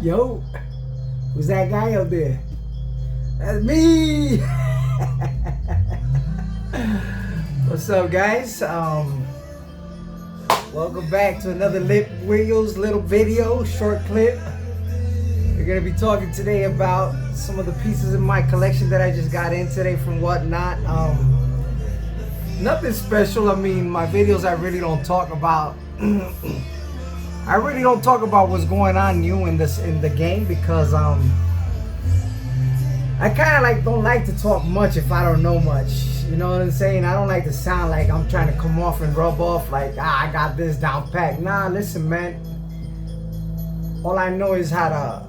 Yo, who's that guy up there? That's me. What's up, guys? Welcome back to another Lit Wheels little video, short clip. We're gonna be talking today about some of the pieces in my collection that I just got in today from Whatnot. Nothing special. I mean, my videos I really don't talk about. I really don't talk about what's going on new in the game because I kind of don't like to talk much if I don't know much. You know what I'm saying? I don't like to sound like I'm trying to come off and rub off like I got this down packed. Nah, listen, man. All I know is how to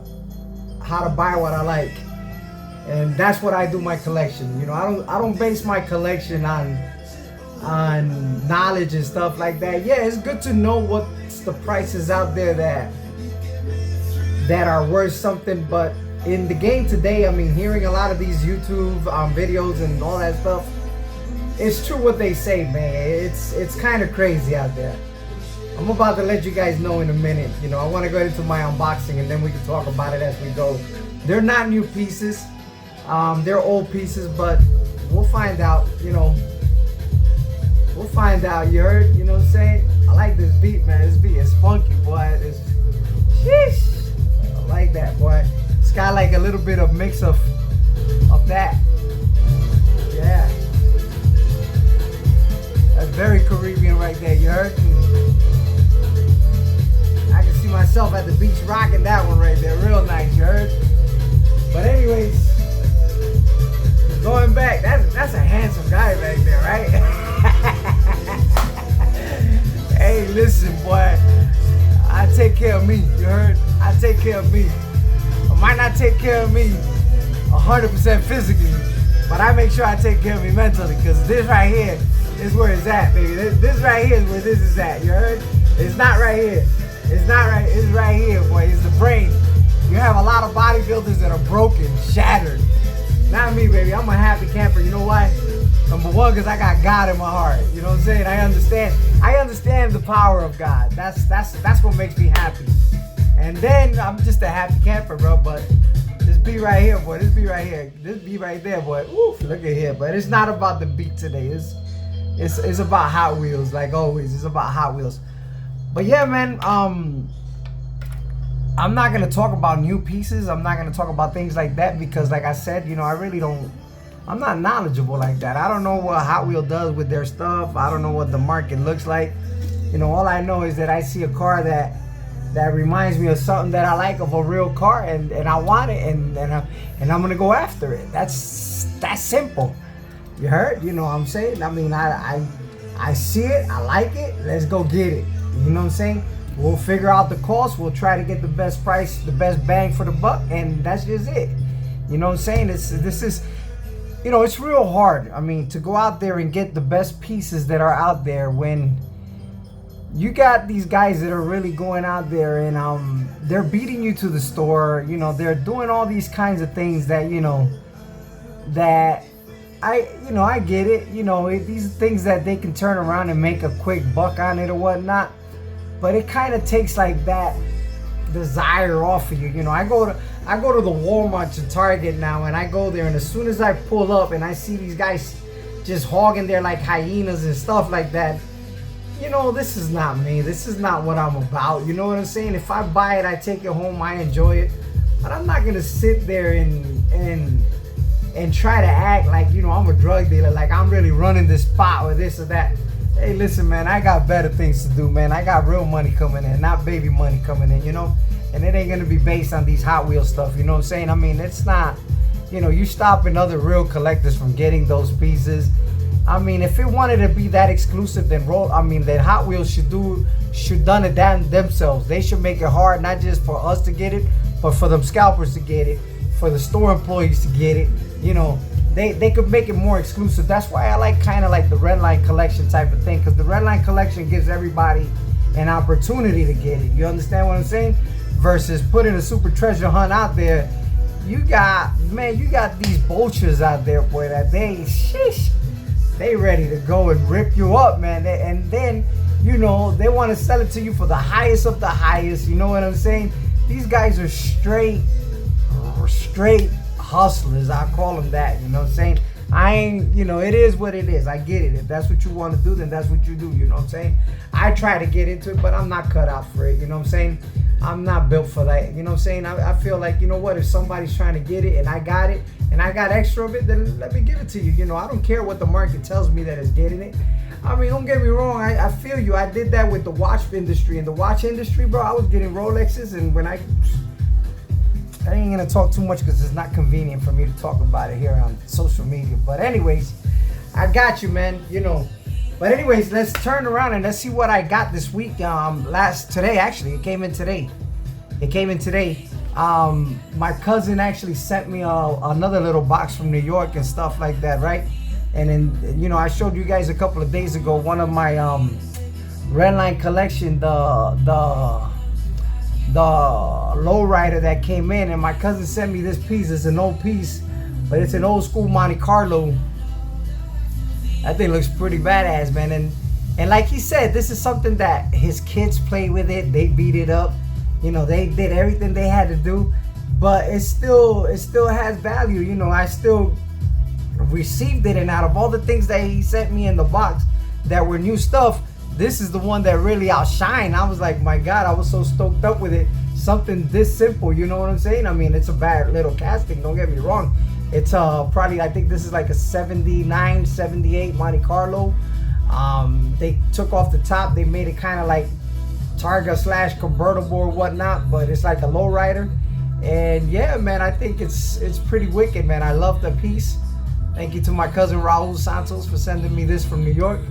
buy what I like, and that's what I do my collection. You know, I don't base my collection on knowledge and stuff like that. Yeah, it's good to know what's the prices out there that are worth something, but in the game today, I mean, hearing a lot of these YouTube videos and all that stuff, it's true what they say, man. It's kind of crazy out there. I'm about to let you guys know in a minute. You know, I want to go into my unboxing and then we can talk about it as we go. They're not new pieces. They're old pieces, but we'll find out, you know. We'll find out, you heard? You know what I'm saying? I like this beat, man. This beat is funky, boy. It's, sheesh. I like that, boy. It's got like a little bit of mix of that. Yeah. That's very Caribbean right there, you heard? I can see myself at the beach rocking that one right there. Real nice, you heard? But anyways, going back, that's a handsome guy back there, right? Hey, listen, boy. I take care of me, you heard? I take care of me. I might not take care of me 100% physically, but I make sure I take care of me mentally, because this right here is where it's at, baby. This right here is where this is at, you heard? It's not right here. It's not right, it's right here, boy. It's the brain. You have a lot of bodybuilders that are broken, shattered. Not me, baby. I'm a happy camper. You know why? Number one, because I got God in my heart. You know what I'm saying? I understand the power of God. That's what makes me happy. And then I'm just a happy camper, bro. But this beat right here, boy. This beat right here. This beat right there, boy. Oof, look at here. But it's not about the beat today. It's about Hot Wheels, like always. It's about Hot Wheels. But yeah, man. I'm not gonna talk about new pieces. I'm not gonna talk about things like that because, like I said, you know, I really don't. I'm not knowledgeable like that. I don't know what Hot Wheel does with their stuff. I don't know what the market looks like. You know, all I know is that I see a car that reminds me of something that I like, of a real car, and I want it, and I'm gonna go after it. That's simple. You heard? You know what I'm saying? I mean, I see it, I like it. Let's go get it. You know what I'm saying? We'll figure out the cost. We'll try to get the best price, the best bang for the buck, and that's just it. You know what I'm saying? This is, you know, it's real hard. I mean, to go out there and get the best pieces that are out there when you got these guys that are really going out there and they're beating you to the store. You know, they're doing all these kinds of things that, you know, that I get it. You know, these things that they can turn around and make a quick buck on it or whatnot. But it kind of takes like that desire off of you. You know, I go to the Walmart to Target now, and I go there, and as soon as I pull up and I see these guys just hogging there like hyenas and stuff like that, you know, this is not me. This is not what I'm about. You know what I'm saying? If I buy it, I take it home, I enjoy it. But I'm not gonna sit there and try to act like, you know, I'm a drug dealer, like I'm really running this spot or this or that. Hey, listen, man, I got better things to do, man. I got real money coming in, not baby money coming in, you know? And it ain't gonna be based on these Hot Wheels stuff, you know what I'm saying? I mean, it's not, you know, you stopping other real collectors from getting those pieces. I mean, if it wanted to be that exclusive, then then Hot Wheels should done it themselves. They should make it hard, not just for us to get it, but for them scalpers to get it, for the store employees to get it, you know. They could make it more exclusive. That's why I like kind of like the Redline collection type of thing, because the Redline collection gives everybody an opportunity to get it. You understand what I'm saying? Versus putting a super treasure hunt out there. You got these vultures out there, boy, that they ready to go and rip you up, man. And then, you know, they want to sell it to you for the highest of the highest. You know what I'm saying? these guys are straight hustlers. I call them that, you know what I'm saying? I ain't, you know, it is what it is. I get it. If that's what you want to do, then that's what you do, you know what I'm saying? I try to get into it, but I'm not cut out for it, you know what I'm saying? I'm not built for that, you know what I'm saying? I feel like, you know what, if somebody's trying to get it and I got it and I got extra of it, then let me give it to you. You know, I don't care what the market tells me that is getting it. I mean, don't get me wrong, I feel you. I did that with the watch industry. In the watch industry, bro, I was getting Rolexes, and when I ain't gonna talk too much because it's not convenient for me to talk about it here on social media. But anyways, I got you, man, you know. But anyways, let's turn around and let's see what I got this week. Today actually, it came in today. My cousin actually sent me another little box from New York and stuff like that, right? And then, you know, I showed you guys a couple of days ago one of my Redline collection, the lowrider that came in, and my cousin sent me this piece. It's an old piece, but it's an old school Monte Carlo. That thing looks pretty badass, man. And like he said, this is something that his kids play with it. They beat it up. You know, they did everything they had to do, but it still has value. You know, I still received it, and out of all the things that he sent me in the box that were new stuff, this is the one that really outshined. I was like, my God, I was so stoked up with it. Something this simple, you know what I'm saying? I mean, it's a bad little casting, don't get me wrong. It's probably, I think this is like a 79, 78 Monte Carlo. They took off the top. They made it kind of like Targa / convertible or whatnot, but it's like a lowrider. And yeah, man, I think it's pretty wicked, man. I love the piece. Thank you to my cousin Raul Santos for sending me this from New York.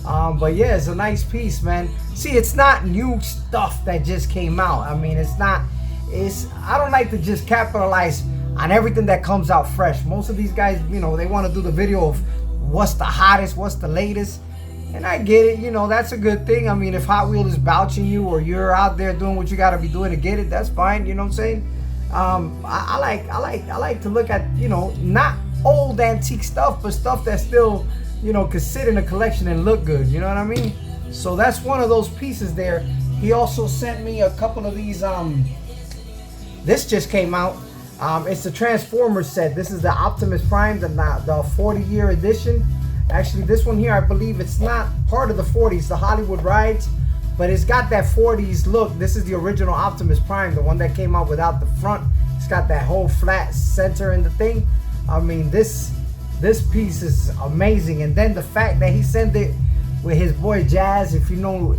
But yeah, it's a nice piece, man. See, it's not new stuff that just came out. I mean, I don't like to just capitalize on everything that comes out fresh. Most of these guys, you know, they want to do the video of what's the hottest, what's the latest. And I get it, you know, that's a good thing. I mean, if Hot Wheel is vouching you or you're out there doing what you got to be doing to get it, that's fine, you know what I'm saying? I like to look at, you know, not old antique stuff, but stuff that still, you know, could sit in a collection and look good, you know what I mean? So that's one of those pieces there. He also sent me a couple of these, this just came out. It's the Transformers set. This is the Optimus Prime, the 40-year edition. Actually, this one here, I believe it's not part of the 40s, the Hollywood rides, but it's got that 40s look. This is the original Optimus Prime, the one that came out without the front. It's got that whole flat center in the thing. I mean, this piece is amazing. And then the fact that he sent it with his boy Jazz. If you know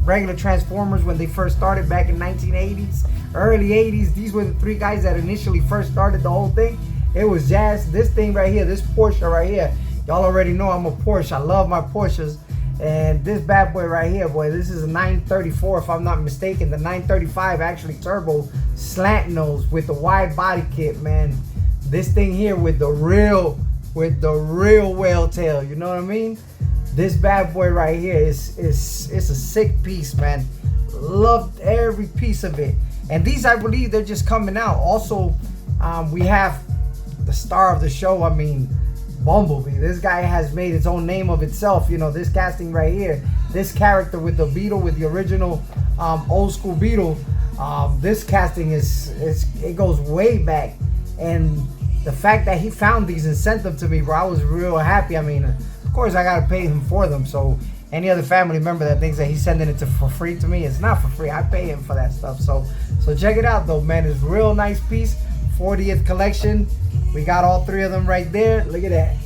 regular Transformers, when they first started back in 1980s, early 80s, these were the three guys that initially first started the whole thing. It was Jazz, this thing right here, this Porsche right here. Y'all already know I'm a Porsche. I love my Porsches. And this bad boy right here, boy, this is a 934 if I'm not mistaken. The 935 actually turbo slant nose with the wide body kit, man. This thing here with the real whale tail, you know what I mean? This bad boy right here is a sick piece, man. Loved every piece of it. And these, I believe, they're just coming out. Also, we have the star of the show, I mean, Bumblebee. This guy has made its own name of itself. You know, this casting right here, this character with the Beetle, with the original old school Beetle, this casting it goes way back. And the fact that he found these and sent them to me, bro, I was real happy. I mean, of course I gotta pay him for them. So any other family member that thinks that he's sending it for free to me, it's not for free. I pay him for that stuff. So check it out though, man. It's a real nice piece. 40th collection. We got all three of them right there. Look at that.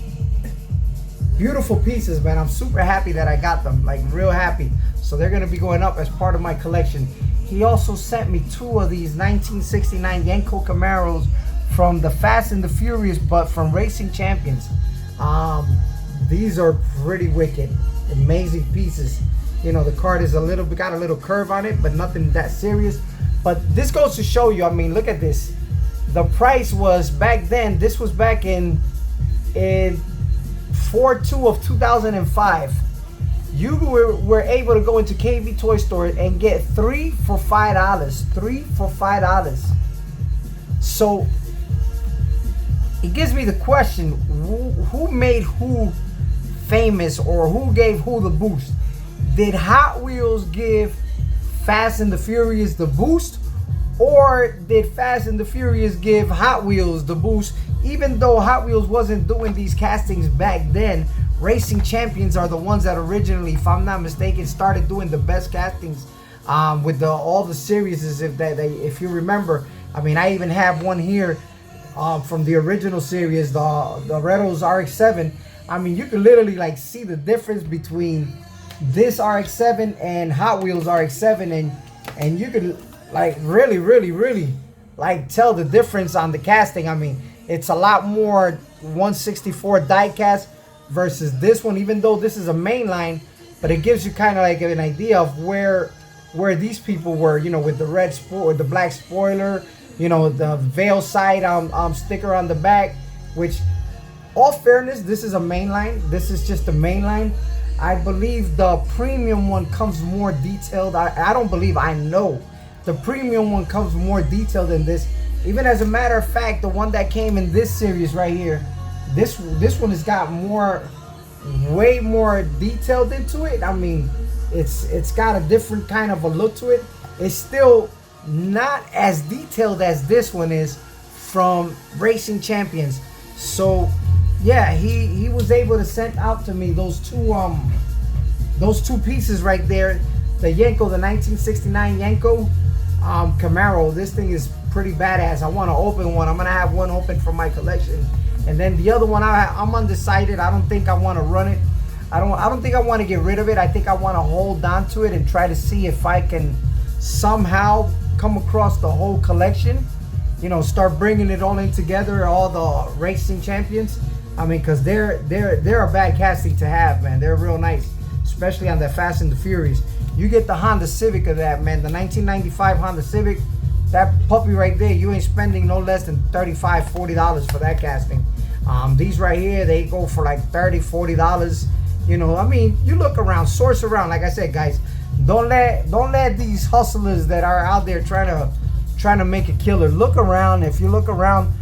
Beautiful pieces, man. I'm super happy that I got them, like real happy. So they're gonna be going up as part of my collection. He also sent me two of these 1969 Yenko Camaros from the Fast and the Furious, but from Racing Champions. These are pretty wicked, amazing pieces. You know, the card is got a little curve on it, but nothing that serious. But this goes to show you, I mean, look at this. The price was back then, this was back in 4/2 of 2005. You were able to go into KV Toy Store and get 3 for $5. 3 for $5. So it gives me the question, who made who famous, or who gave who the boost? Did Hot Wheels give Fast and the Furious the boost, Or did Fast and the Furious give Hot Wheels the boost? Even though Hot Wheels wasn't doing these castings back then, Racing Champions are the ones that originally, if I'm not mistaken, started doing the best castings with all the series. If you remember, I mean, I even have one here from the original series, the Redo's RX-7. I mean, you can literally like see the difference between this RX-7 and Hot Wheels RX-7, and you can like really like tell the difference on the casting. I mean, it's a lot more 164 die cast versus this one, even though this is a mainline, but it gives you kind of like an idea of where these people were, you know, with the red with the black spoiler, you know, the veil side sticker on the back, which, all fairness, this is a mainline. This is just a mainline. I believe the premium one comes more detailed. I don't believe, I know the premium one comes more detailed than this. Even as a matter of fact, the one that came in this series right here, this one has got way more detailed into it. I mean, it's got a different kind of a look to it. It's still not as detailed as this one is from Racing Champions. So yeah, he was able to send out to me those two pieces right there. The Yenko, the 1969 Yenko Camaro. This thing is pretty badass. I want to open one. I'm gonna have one open for my collection, and then the other one I'm undecided. I don't think I want to run it. I don't think I want to get rid of it. I think I want to hold on to it and try to see if I can somehow come across the whole collection. You know, start bringing it all in together, all the Racing Champions. I mean, because they're a bad casting to have, man. They're real nice, especially on that Fast and the Furious. You get the Honda Civic of that, man. The 1995 Honda Civic, that puppy right there, you ain't spending no less than $35, $40 for that casting. These right here, they go for like $30, $40. You know, I mean, you look around, source around. Like I said, guys, don't let these hustlers that are out there trying to make a killer. Look around. If you look around,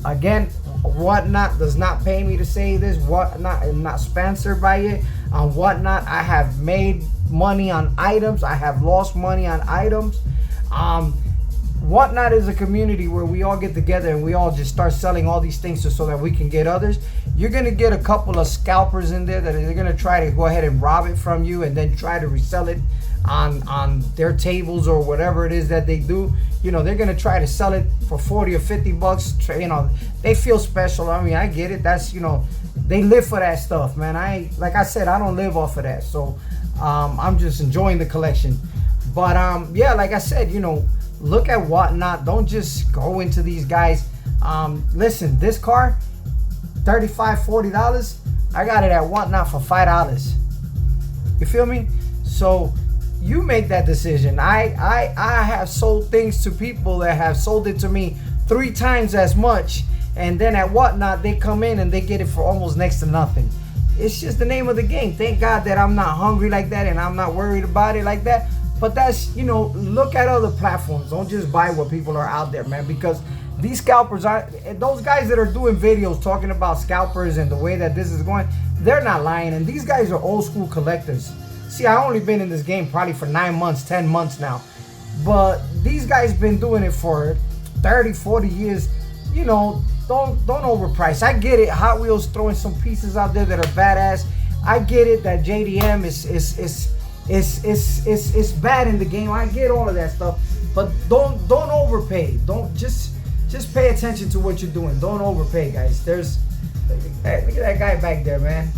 again, Whatnot does not pay me to say this. Whatnot is not sponsored by it. On Whatnot, I have made money on items. I have lost money on items. Whatnot is a community where we all get together and we all just start selling all these things so that we can get others. You're gonna get a couple of scalpers in there that are gonna try to go ahead and rob it from you and then try to resell it on their tables or whatever it is that they do. You know, they're gonna try to sell it for 40 or 50 bucks. You know, they feel special. I mean, I get it. That's, you know, they live for that stuff, man. Like I said, I don't live off of that. So I'm just enjoying the collection. But yeah, like I said, you know, look at Whatnot. Don't just go into these guys. Listen, this car, $35, $40. I got it at Whatnot for $5. You feel me? So you make that decision. I have sold things to people that have sold it to me 3 times as much, and then at Whatnot they come in and they get it for almost next to nothing. It's just the name of the game. Thank God that I'm not hungry like that and I'm not worried about it like that. But that's, you know, look at other platforms. Don't just buy what people are out there, man, because these scalpers are, those guys that are doing videos talking about scalpers and the way that this is going, they're not lying. And these guys are old school collectors. See, I've only been in this game probably for 9 months, 10 months now. But these guys been doing it for 30, 40 years. You know, don't overprice. I get it. Hot Wheels throwing some pieces out there that are badass. I get it that JDM is bad in the game. I get all of that stuff. But don't overpay. Don't just pay attention to what you're doing. Don't overpay, guys. Hey, look at that guy back there, man.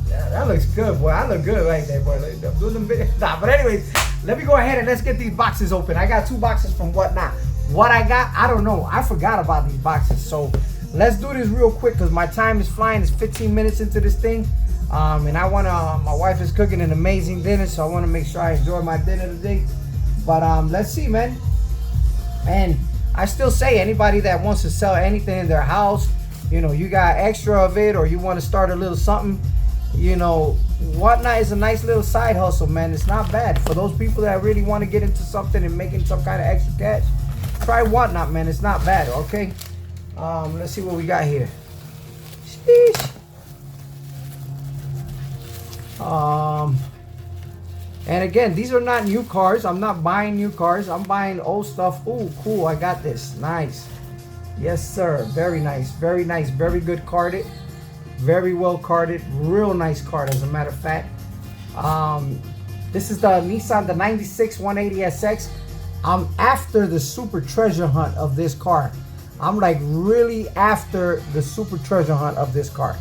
Yeah, that looks good, boy. I look good right there, boy. I'm doing them videos. Nah, but anyways, let me go ahead and let's get these boxes open. I got 2 boxes from Whatnot. What I got, I don't know. I forgot about these boxes. So let's do this real quick because my time is flying. It's 15 minutes into this thing. And I want to, my wife is cooking an amazing dinner, so I want to make sure I enjoy my dinner today. But let's see, man. And I still say, anybody that wants to sell anything in their house, you know, you got extra of it or you want to start a little something, you know, Whatnot is a nice little side hustle, man. It's not bad. For those people that really want to get into something and making some kind of extra cash, try Whatnot, man. It's not bad, okay? Let's see what we got here. Sheesh. And again, these are not new cars. I'm not buying new cars. I'm buying old stuff. Ooh, cool. I got this. Nice. Yes, sir. Very nice. Very nice. Very good carded. Very well carded. Real nice card, as a matter of fact. This is the Nissan, the 96 180SX. I'm after the super treasure hunt of this car. I'm like really after the super treasure hunt of this car.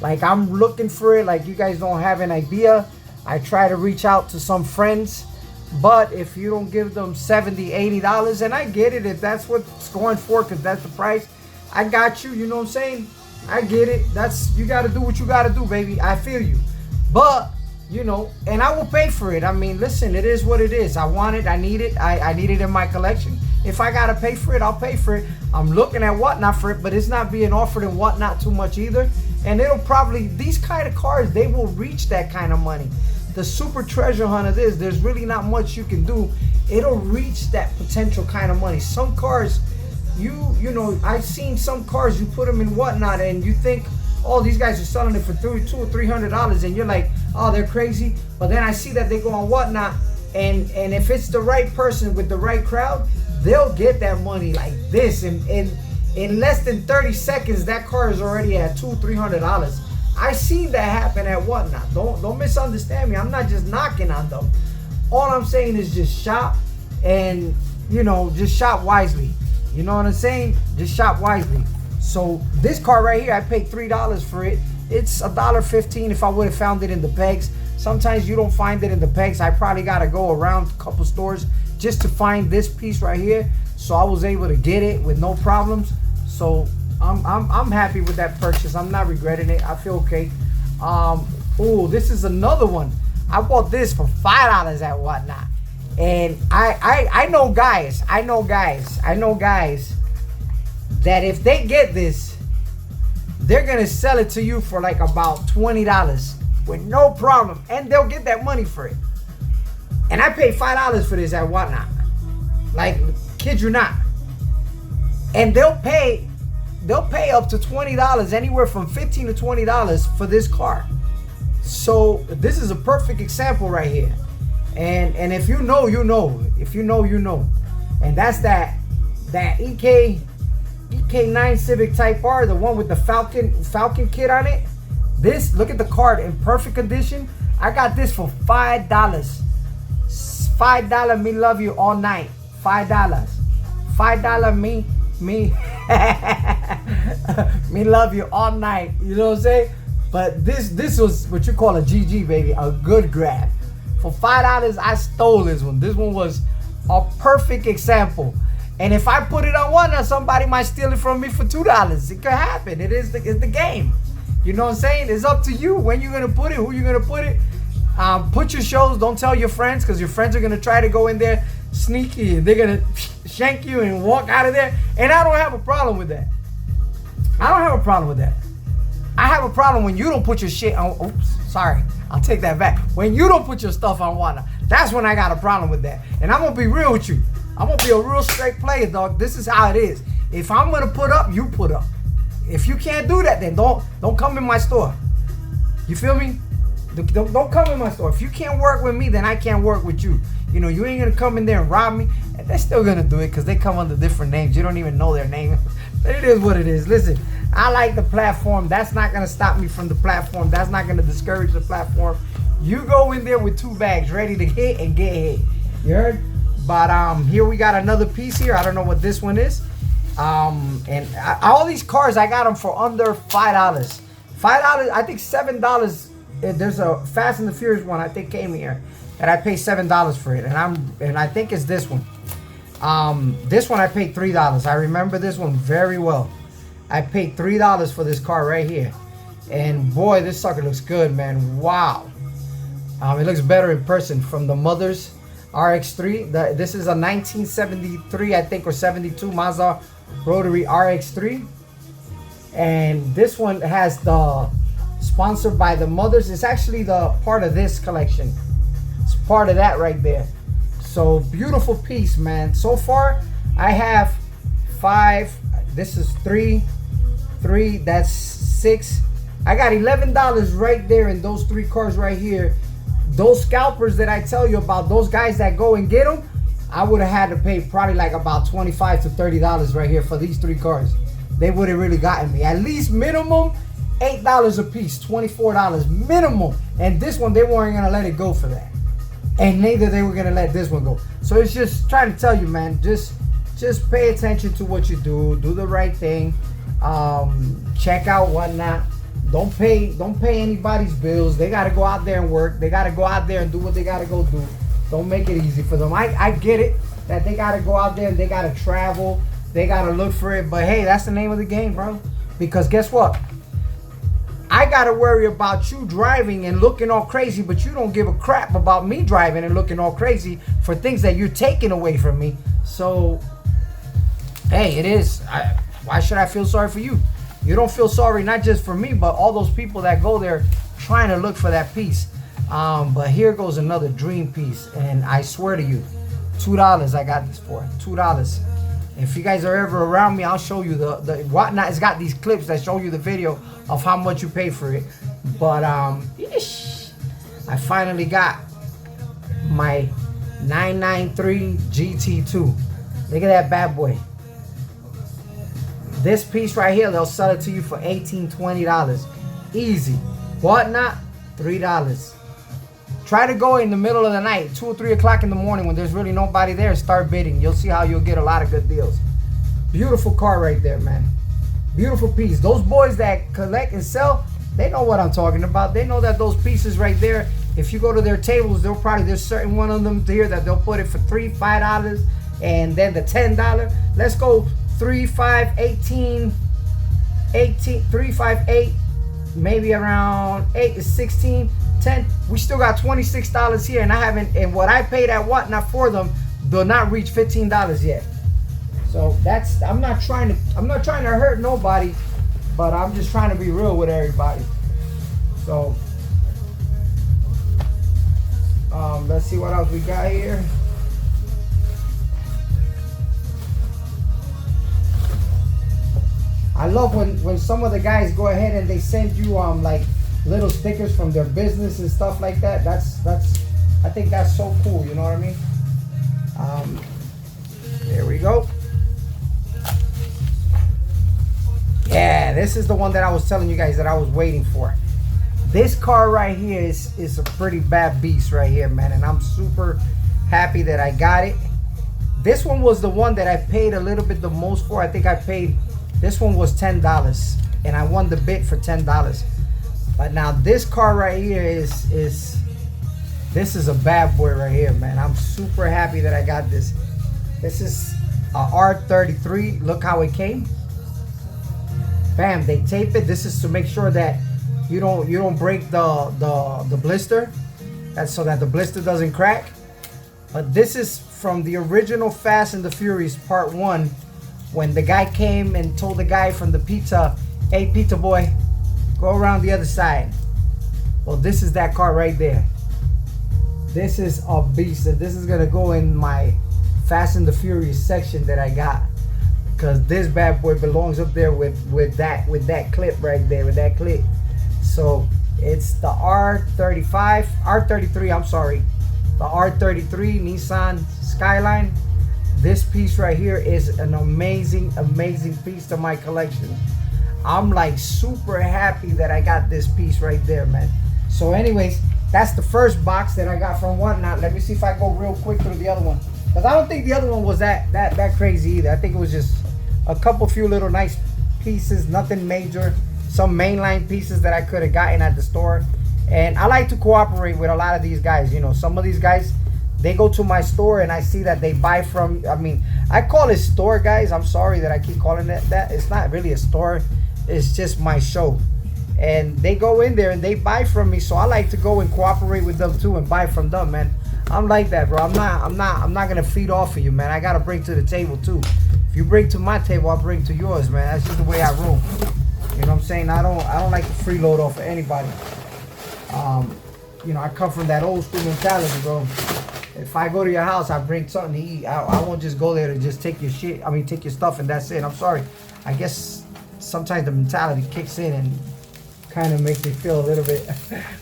Like, I'm looking for it. Like, you guys don't have an idea. I try to reach out to some friends, but if you don't give them $70, $80, and I get it if that's what it's going for, because that's the price, I got you. You know what I'm saying? I get it. You got to do what you got to do, baby. I feel you. But, you know, and I will pay for it. I mean, listen, it is what it is. I want it. I need it. I need it in my collection. If I got to pay for it, I'll pay for it. I'm looking at Whatnot for it, but it's not being offered in Whatnot too much either. And it'll probably, these kind of cars, they will reach that kind of money. The super treasure hunt of this, there's really not much you can do. It'll reach that potential kind of money. Some cars, you know, I've seen some cars, you put them in Whatnot and you think, oh, these guys are selling it for $200 or $300, and you're like, oh, they're crazy. But then I see that they go on Whatnot, and if it's the right person with the right crowd, they'll get that money like this. In less than 30 seconds, that car is already at $200, $300. I seen that happen at Whatnot. Don't misunderstand me. I'm not just knocking on them. All I'm saying is just shop, and, you know, just shop wisely. You know what I'm saying? Just shop wisely. So this car right here, I paid $3 for it. It's $1.15 if I would have found it in the pegs. Sometimes you don't find it in the pegs. I probably got to go around a couple stores just to find this piece right here. So I was able to get it with no problems. So I'm happy with that purchase. I'm not regretting it. I feel okay. Oh, this is another one. I bought this for $5 at Whatnot. And I know guys that if they get this, they're gonna sell it to you for like about $20 with no problem, and they'll get that money for it. And I paid $5 for this at Whatnot. Like, kid you not. And they'll pay up to $20, anywhere from $15 to $20 for this car. So this is a perfect example right here. And if you know, you know. If you know, you know. And that's that EK9 Civic Type R, the one with the Falcon kit on it. This, look at the card in perfect condition. I got this for $5. $5, me love you all night. $5. $5, me me love you all night. You know what I'm saying? But this was what you call a GG, baby, a good grab. For $5, I stole this one. This one was a perfect example. And if I put it on Whatnot, somebody might steal it from me for $2. It could happen. It's the game. You know what I'm saying? It's up to you when you're gonna put it, who you're gonna put it. Put your shows. Don't tell your friends, because your friends are gonna try to go in there sneaky and they're gonna shank you and walk out of there. And I don't have a problem with that. I don't have a problem with that. I have a problem when you don't put your shit on. Oops, sorry. I'll take that back. When you don't put your stuff on Whatnot, that's when I got a problem with that. And I'm gonna be real with you. I'm gonna be a real straight player, dog. This is how it is. If I'm gonna put up, you put up. If you can't do that, then don't come in my store. You feel me? Don't come in my store. If you can't work with me, then I can't work with you. You know, you ain't gonna come in there and rob me. And they're still gonna do it because they come under different names. You don't even know their name. It is what it is. Listen, I like the platform. That's not gonna stop me from the platform. That's not gonna discourage the platform. You go in there with 2 bags ready to hit and get hit. You heard? But here we got another piece here. I don't know what this one is. All these cars, I got them for under $5. $5, I think $7. There's a Fast and the Furious one I think came here, and I paid $7 for it, and I think it's this one. This one I paid $3. I remember this one very well. I paid $3 for this car right here, and boy, this sucker looks good, man. Wow. It looks better in person from the Mazda RX3. This is a 1973, I think, or 72 Mazda rotary RX3, and this one has the sponsored by the Mothers. It's actually the part of this collection. It's part of that right there. So beautiful piece, man. So far I have 5. This is 3. That's 6. I got $11 right there in those 3 cars right here those scalpers that I tell you about, those guys that go and get them, I would have had to pay probably like about $25 to $30 right here for these 3 cars. They would have really gotten me. At least minimum $8 a piece, $24 minimum. And this one, they weren't gonna let it go for that. And neither they were gonna let this one go. So it's just trying to tell you, man, just pay attention to what you do the right thing. Check out whatnot. Don't pay anybody's bills. They gotta go out there and work. They gotta go out there and do what they gotta go do. Don't make it easy for them. I get it that they gotta go out there and they gotta travel. They gotta look for it. But hey, that's the name of the game, bro. Because guess what? I gotta worry about you driving and looking all crazy, but you don't give a crap about me driving and looking all crazy for things that you're taking away from me. So, hey, it is. Why should I feel sorry for you? You don't feel sorry, not just for me, but all those people that go there trying to look for that piece. But here goes another dream piece, and I swear to you, $2 I got this for, $2. If you guys are ever around me, I'll show you the whatnot. It's got these clips that show you the video of how much you pay for it. But yeesh, I finally got my 993 GT2. Look at that bad boy. This piece right here, they'll sell it to you for $18, $20. Easy. Whatnot, $3. Try to go in the middle of the night, 2 or 3 o'clock in the morning when there's really nobody there, and start bidding. You'll see how you'll get a lot of good deals. Beautiful car right there, man. Beautiful piece. Those boys that collect and sell, they know what I'm talking about. They know that those pieces right there, if you go to their tables, there's certain one of them here that they'll put it for $3, $5, and then the $10. Let's go 3, 5, 18, 3, 5, 8, maybe around 8 to 16. 10, we still got $26 here, and I haven't, and what I paid at Whatnot for them will not reach $15 yet. So that's, I'm not trying to hurt nobody, but I'm just trying to be real with everybody. So let's see what else we got here. I love when some of the guys go ahead and they send you like little stickers from their business and stuff like that. I think that's so cool, you know what I mean? There we go. Yeah, this is the one that I was telling you guys that I was waiting for. This car right here is a pretty bad beast right here, man, and I'm super happy that I got it. This one was the one that I paid a little bit the most for. I think I paid, this one was $10, and I won the bid for $10. But now this car right here this is a bad boy right here, man. I'm super happy that I got this. This is a R33. Look how it came. Bam, they tape it. This is to make sure that you don't break the blister. That's so that the blister doesn't crack. But this is from the original Fast and the Furious Part 1, when the guy came and told the guy from the pizza, "Hey, pizza boy, go around the other side." Well, this is that car right there. This is a beast, and this is gonna go in my Fast and the Furious section that I got, because this bad boy belongs up there with that clip right there, with that clip. So it's the R33, I'm sorry, the R33 Nissan Skyline. This piece right here is an amazing piece to my collection. I'm like super happy that I got this piece right there, man. So anyways, that's the first box that I got from Whatnot. Let me see if I go real quick through the other one, because I don't think the other one was that crazy either. I think it was just a few little nice pieces, nothing major. Some mainline pieces that I could have gotten at the store. And I like to cooperate with a lot of these guys. You know, some of these guys, they go to my store and I see that they buy from, I mean, I call it store, guys. I'm sorry that I keep calling it that. It's not really a store. It's just my show. And they go in there and they buy from me. So I like to go and cooperate with them too and buy from them, man. I'm like that, bro. I'm not gonna feed off of you, man. I gotta bring to the table too. If you bring to my table, I'll bring to yours, man. That's just the way I roll. You know what I'm saying? I don't like to freeload off of anybody. You know, I come from that old school mentality, bro. If I go to your house, I bring something to eat. I won't just go there to just take your shit. I mean, take your stuff and that's it. I'm sorry. I guess sometimes the mentality kicks in and kind of makes me feel a little bit.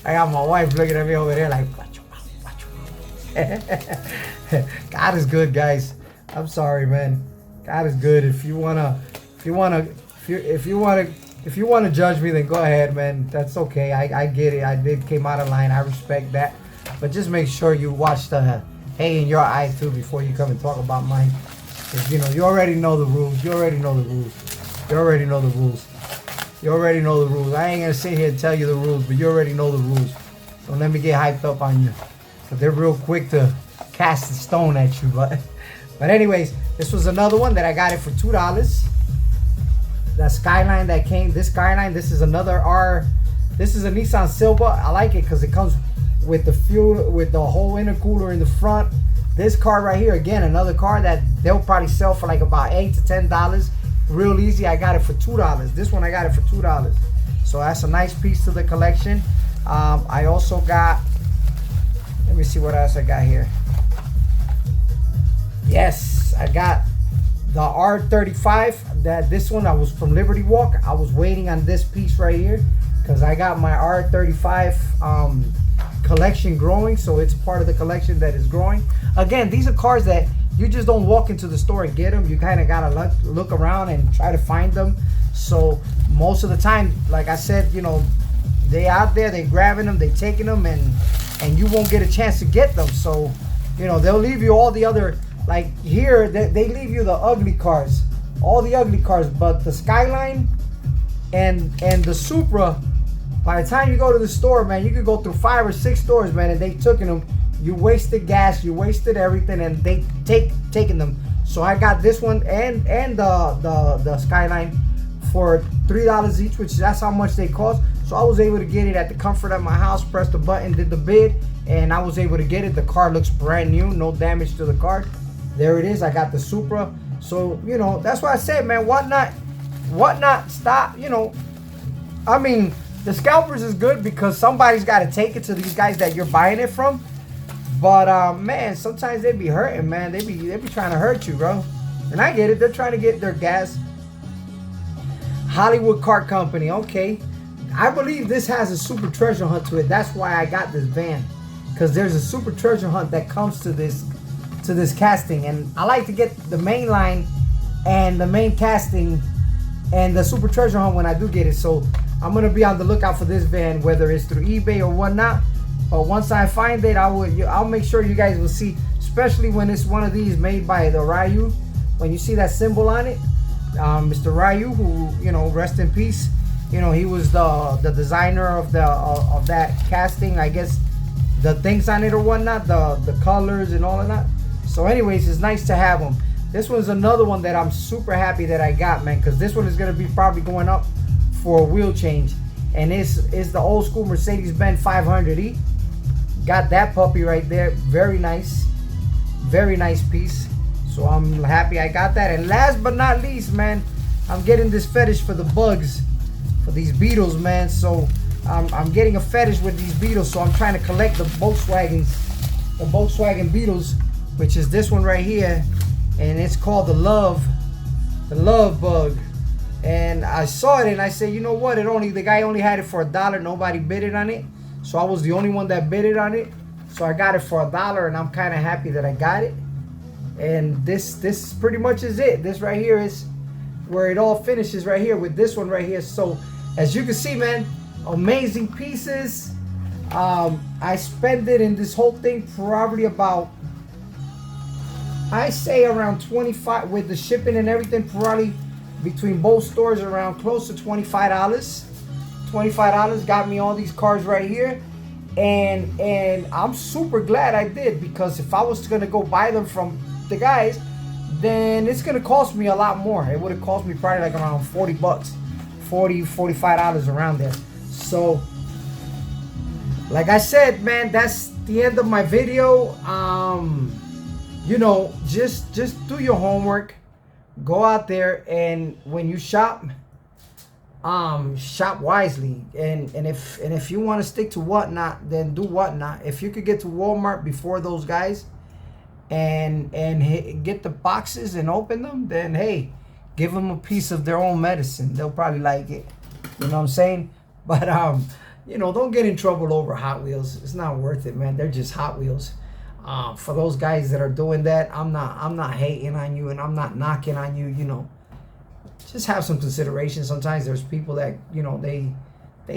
I got my wife looking at me over there like, God is good, guys. I'm sorry, man. God is good. If you wanna judge me, then go ahead, man. That's okay. I get it. I did came out of line. I respect that. But just make sure you watch the hay in your eye too before you come and talk about mine. Because, you know, you already know the rules. You already know the rules. You already know the rules. You already know the rules. I ain't gonna sit here and tell you the rules, but you already know the rules. Don't let me get hyped up on you. Because they're real quick to cast the stone at you. But anyways, this was another one that I got it for $2. The Skyline that came, this Skyline, this is another this is a Nissan Silva. I like it because it comes with the fuel, with the whole intercooler in the front. This car right here, again, another car that they'll probably sell for like about $8 to $10. Real easy. I got it for $2. This one I got it for $2. So that's a nice piece to the collection. I also got, let me see what else I got here. Yes, I got the R35. This one I was from Liberty Walk. I was waiting on this piece right here because I got my R35 collection growing, so it's part of the collection that is growing. Again, these are cars that you just don't walk into the store and get them. You kind of gotta look around and try to find them. So most of the time, like I said, you know, they out there, they grabbing them, they taking them, and you won't get a chance to get them. So, you know, they'll leave you all the other, like here, they leave you the ugly cars, all the ugly cars, but the Skyline and the Supra, by the time you go to the store, man, you could go through 5 or 6 stores, man, and they took them. You wasted gas, you wasted everything, and they taking them. So I got this one and the Skyline for $3 each, which that's how much they cost. So I was able to get it at the comfort of my house, pressed the button, did the bid, and I was able to get it. The car looks brand new, no damage to the car. There it is. I got the Supra. So, you know, that's why I said, man, what not stop, you know. I mean, the scalpers is good because somebody's got to take it to these guys that you're buying it from. But man, sometimes they be hurting, man. They be trying to hurt you, bro. And I get it. They're trying to get their gas. Hollywood Car Company, okay. I believe this has a super treasure hunt to it. That's why I got this van, because there's a super treasure hunt that comes to this casting, and I like to get the main line and the main casting and the super treasure hunt when I do get it. So I'm gonna be on the lookout for this van, whether it's through eBay or whatnot. But once I find it, I'll make sure you guys will see, especially when it's one of these made by the Ryu. When you see that symbol on it, Mr. Ryu, who, you know, rest in peace. You know, he was the designer of that casting. I guess the things on it or whatnot, the colors and all of that. So, anyways, it's nice to have them. This one's another one that I'm super happy that I got, man, because this one is gonna be probably going up for a wheel change, and it's the old school Mercedes-Benz 500E. Got that puppy right there. Very nice piece. So I'm happy I got that. And last but not least, man, I'm getting this fetish for the bugs, for these Beetles, man. So I'm getting a fetish with these Beetles. So I'm trying to collect the Volkswagen Beetles, which is this one right here, and it's called the Love Bug. And I saw it and I said, you know what? The guy only had it for $1. Nobody bidded on it. So I was the only one that bidded on it. So I got it for $1, and I'm kind of happy that I got it. And this pretty much is it. This right here is where it all finishes right here with this one right here. So as you can see, man, amazing pieces. I spent it in this whole thing probably about, I say around 25 with the shipping and everything, probably between both stores around close to $25. $25 got me all these cars right here, and I'm super glad I did, because if I was gonna go buy them from the guys, then it's gonna cost me a lot more. It would have cost me probably like around 40 bucks, $45 around there. So like I said, man, that's the end of my video. You know, just do your homework, go out there, and when you shop wisely, and if you want to stick to Whatnot, then do Whatnot. If you could get to Walmart before those guys and get the boxes and open them, then hey, give them a piece of their own medicine. They'll probably like it, you know what I'm saying? But you know, don't get in trouble over Hot Wheels. It's not worth it, man. They're just Hot Wheels. For those guys that are doing that, I'm not hating on you, and I'm not knocking on you. You know, just have some consideration. Sometimes there's people that, you know, they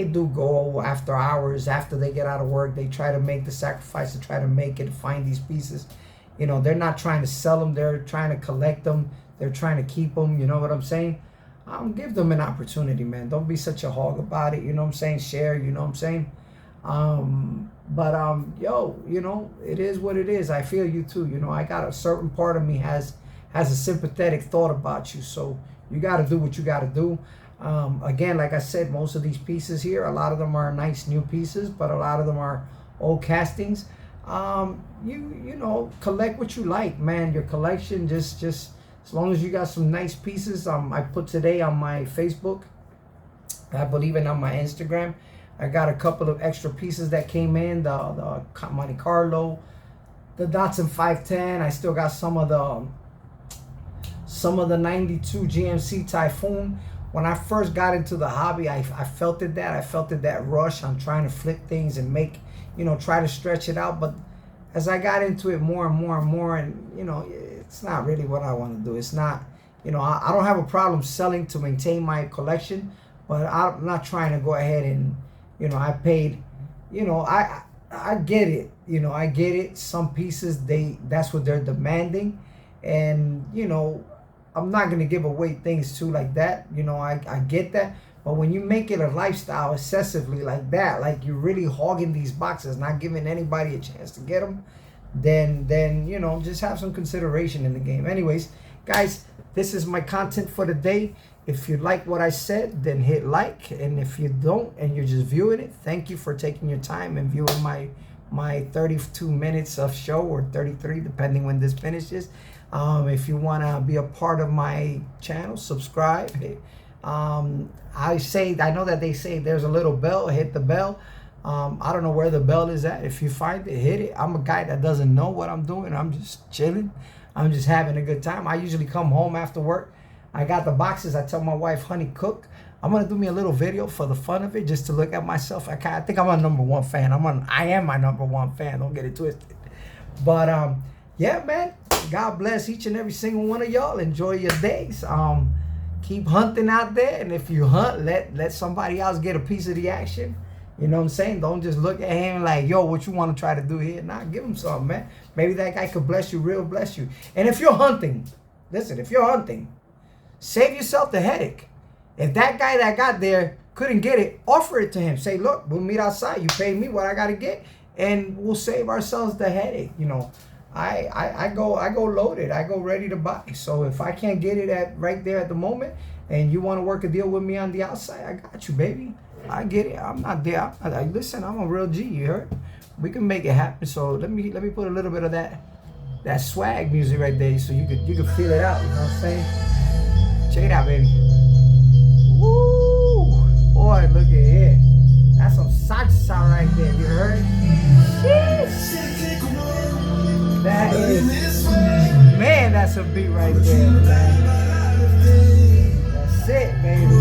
do go after hours, after they get out of work, they try to make the sacrifice to try to make it, find these pieces. You know, they're not trying to sell them, they're trying to collect them, they're trying to keep them. You know what I'm saying? Give them an opportunity, man. Don't be such a hog about it. You know what I'm saying? Share. You know what I'm saying? Yo, you know, it is what it is. I feel you too. You know, I got a certain part of me has a sympathetic thought about you. So you got to do what you got to do. Again, like I said, most of these pieces here, a lot of them are nice new pieces, but a lot of them are old castings. You know, collect what you like, man. Your collection, just as long as you got some nice pieces. I put today on my Facebook, I believe, and on my Instagram, I got a couple of extra pieces that came in, the Monte Carlo, the Datsun 510. I still got some of the 92 GMC Typhoon. When I first got into the hobby, I felt that rush on trying to flip things and make, you know, try to stretch it out. But as I got into it more and more and more, and, you know, it's not really what I want to do. It's not, you know, I don't have a problem selling to maintain my collection, but I'm not trying to go ahead and, you know, I paid, you know, I get it. You know, I get it. Some pieces, that's what they're demanding. And, you know, I'm not going to give away things too like that. You know, I get that. But when you make it a lifestyle excessively like that, like you're really hogging these boxes, not giving anybody a chance to get them, then you know, just have some consideration in the game. Anyways, guys, this is my content for the day. If you like what I said, then hit like. And if you don't and you're just viewing it, thank you for taking your time and viewing my 32 minutes of show, or 33, depending when this finishes. If you want to be a part of my channel, subscribe. I know that they say there's a little bell, hit the bell. I don't know where the bell is at. If you find it, hit it. I'm a guy that doesn't know what I'm doing. I'm just chilling. I'm just having a good time. I usually come home after work. I got the boxes. I tell my wife, honey, cook. I'm going to do me a little video for the fun of it, just to look at myself. I think I'm a #1 fan. I am my #1 fan. Don't get it twisted. But, yeah, man, God bless each and every single one of y'all. Enjoy your days. Keep hunting out there. And if you hunt, let somebody else get a piece of the action. You know what I'm saying? Don't just look at him like, yo, what you want to try to do here? Nah, give him something, man. Maybe that guy could bless you, real bless you. And if you're hunting, listen, if you're hunting, save yourself the headache. If that guy that got there couldn't get it, offer it to him. Say, look, we'll meet outside. You pay me what I got to get, and we'll save ourselves the headache. You know, I go loaded. I go ready to buy. So if I can't get it right there at the moment, and you want to work a deal with me on the outside, I got you, baby. I get it. I'm not there. Listen, I'm a real G. You heard? We can make it happen. So let me put a little bit of that swag music right there, so you could feel it out. You know what I'm saying? Check it out, baby. Woo! Boy, look at here. That's some salsa right there. You heard? Sheesh. That is, man, that's a beat right there, man. That's it, baby.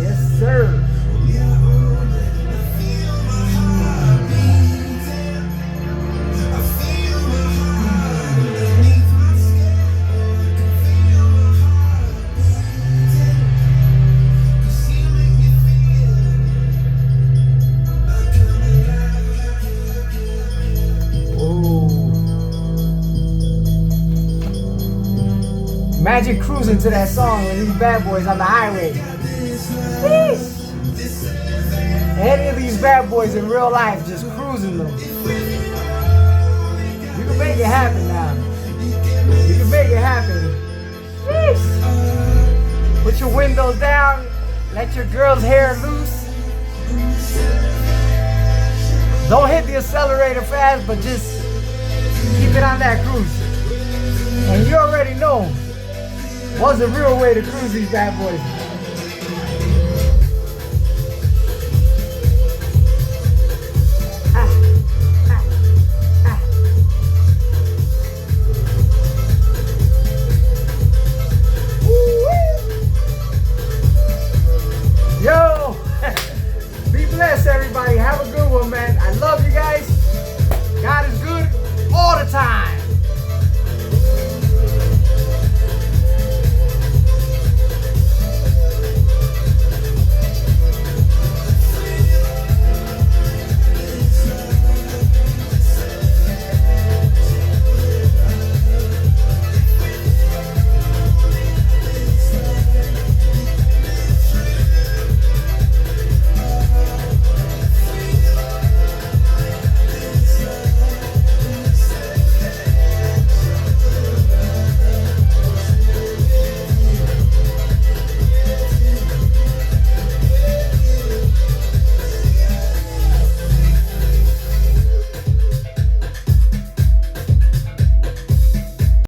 Yes, sir. Imagine cruising to that song with these bad boys on the highway. Sheesh. Any of these bad boys in real life, just cruising them. You can make it happen now. You can make it happen. Sheesh. Put your windows down. Let your girl's hair loose. Don't hit the accelerator fast, but just keep it on that cruise. And you already know what's the real way to cruise these bad boys.